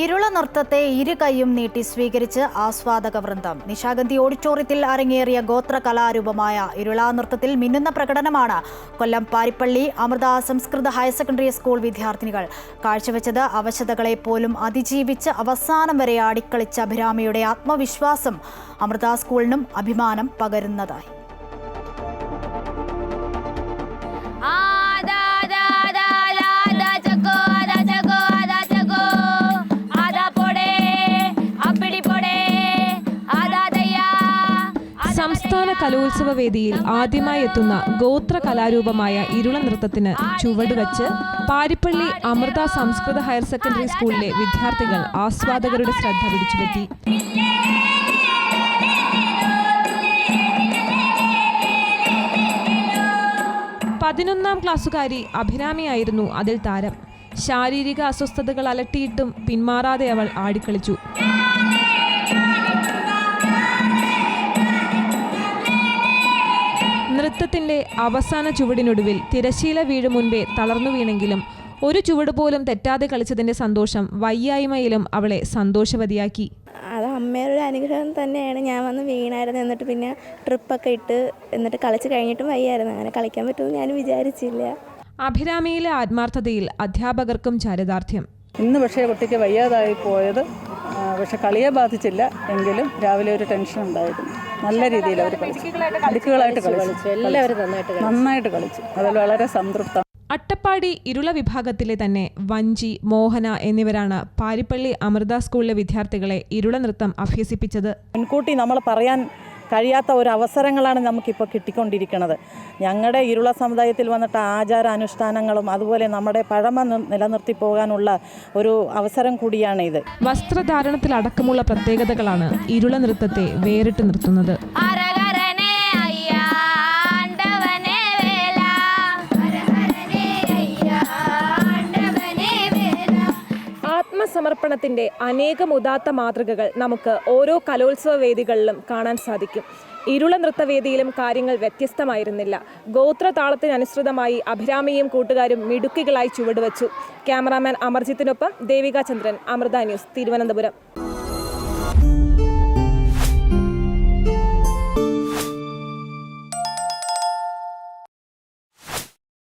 ഇരുള നൃത്തത്തെ ഇരു കൈയും നീട്ടി സ്വീകരിച്ച് ആസ്വാദക വൃന്ദം. നിശാഗന്ധി ഓഡിറ്റോറിയത്തിൽ അരങ്ങേറിയ ഗോത്ര കലാരൂപമായ ഇരുള നൃത്തത്തിൽ മിന്നുന്ന പ്രകടനമാണ് കൊല്ലം പാരിപ്പള്ളി അമൃത സംസ്കൃത ഹയർ സെക്കൻഡറി സ്കൂൾ വിദ്യാർത്ഥിനികൾ കാഴ്ചവെച്ചത്. അവശതകളെ പോലും അതിജീവിച്ച് അവസാനം വരെ ആടിക്കളിച്ച അഭിരാമിയുടെ ആത്മവിശ്വാസം അമൃത സ്കൂളിനും അഭിമാനം പകരുന്നതായി. സംസ്ഥാന കലോത്സവ വേദിയിൽ ആദ്യമായി എത്തുന്ന ഗോത്ര കലാരൂപമായ ഇരുള നൃത്തത്തിന് ചുവടുവച്ച് പാരിപ്പള്ളി അമൃത സംസ്കൃത ഹയർ സെക്കൻഡറി സ്കൂളിലെ വിദ്യാർത്ഥികൾ ആസ്വാദകരുടെ ശ്രദ്ധ പിടിച്ചുപറ്റി. 11ാം ക്ലാസ്സുകാരി അഭിരാമിയായിരുന്നു അതിൽ താരം. ശാരീരിക അസ്വസ്ഥതകൾ അലട്ടിയിട്ടും പിന്മാറാതെ അവൾ ആടിക്കളിച്ചു. നൃത്തത്തിന്റെ അവസാന ചുവടിനൊടുവിൽ തിരശീല വീഴും മുൻപേ തളർന്നു വീണെങ്കിലും ഒരു ചുവട് പോലും തെറ്റാതെ കളിച്ചതിന്റെ സന്തോഷം വയ്യായ്മയിലും അവളെ സന്തോഷവതിയാക്കി. അത് അമ്മയുടെ അനുഗ്രഹം തന്നെയാണ്. ഞാൻ വന്ന് വീണായിരുന്നു, എന്നിട്ട് പിന്നെ ട്രിപ്പൊക്കെ ഇട്ട് എന്നിട്ട് കളിച്ച് കഴിഞ്ഞിട്ടും വയ്യായിരുന്നു. അങ്ങനെ കളിക്കാൻ പറ്റുമെന്ന് ഞാൻ വിചാരിച്ചില്ല. അഭിരാമിയിലെ ആത്മാർത്ഥതയിൽ അധ്യാപകർക്കും ചരിതാർത്ഥ്യം. ഇന്ന് പക്ഷേ കുട്ടിക്ക് വയ്യാതായി പോയത് പക്ഷെ കളിയെ ബാധിച്ചില്ല എങ്കിലും രാവിലെ ഒരു ടെൻഷൻ ഉണ്ടായിരുന്നു. നല്ല രീതിയിൽ അവർ കളിച്ചു, നന്നായിട്ട് കളിച്ചു. അതിൽ വളരെ സംതൃപ്തം. അട്ടപ്പാടി ഇരുള വിഭാഗത്തിലെ തന്നെ വഞ്ചി, മോഹന എന്നിവരാണ് പാരിപ്പള്ളി അമൃത സ്കൂളിലെ വിദ്യാർത്ഥികളെ ഇരുള നൃത്തം അഭ്യസിപ്പിച്ചത്. മുൻകൂട്ടി നമ്മൾ പറയാൻ കഴിയാത്ത ഒരു അവസരങ്ങളാണ് നമുക്കിപ്പോൾ കിട്ടിക്കൊണ്ടിരിക്കുന്നത്. ഞങ്ങളുടെ ഇരുള സമുദായത്തിൽ വന്നിട്ട് ആചാര അനുഷ്ഠാനങ്ങളും അതുപോലെ നമ്മുടെ പഴമ നിലനിർത്തി പോകാനുള്ള ഒരു അവസരം കൂടിയാണ് ഇത്. വസ്ത്രധാരണത്തിലടക്കമുള്ള പ്രത്യേകതകളാണ് ഇരുള നൃത്തത്തെ വേറിട്ട് നിർത്തുന്നത്. ആത്മസമർപ്പണത്തിന്റെ അനേകം ഉദാത്ത മാതൃകകൾ നമുക്ക് ഓരോ കലോത്സവ വേദികളിലും കാണാൻ സാധിക്കും. ഇരുള നൃത്തവേദിയിലും കാര്യങ്ങൾ വ്യത്യസ്തമായിരുന്നില്ല. ഗോത്രതാളത്തിനനുസൃതമായി അഭിരാമിയും കൂട്ടുകാരും മിടുക്കികളായി ചുവടുവച്ചു. ക്യാമറാമാൻ അമർജിത്തിനൊപ്പം ദേവിക ചന്ദ്രൻ, അമൃത ന്യൂസ്, തിരുവനന്തപുരം.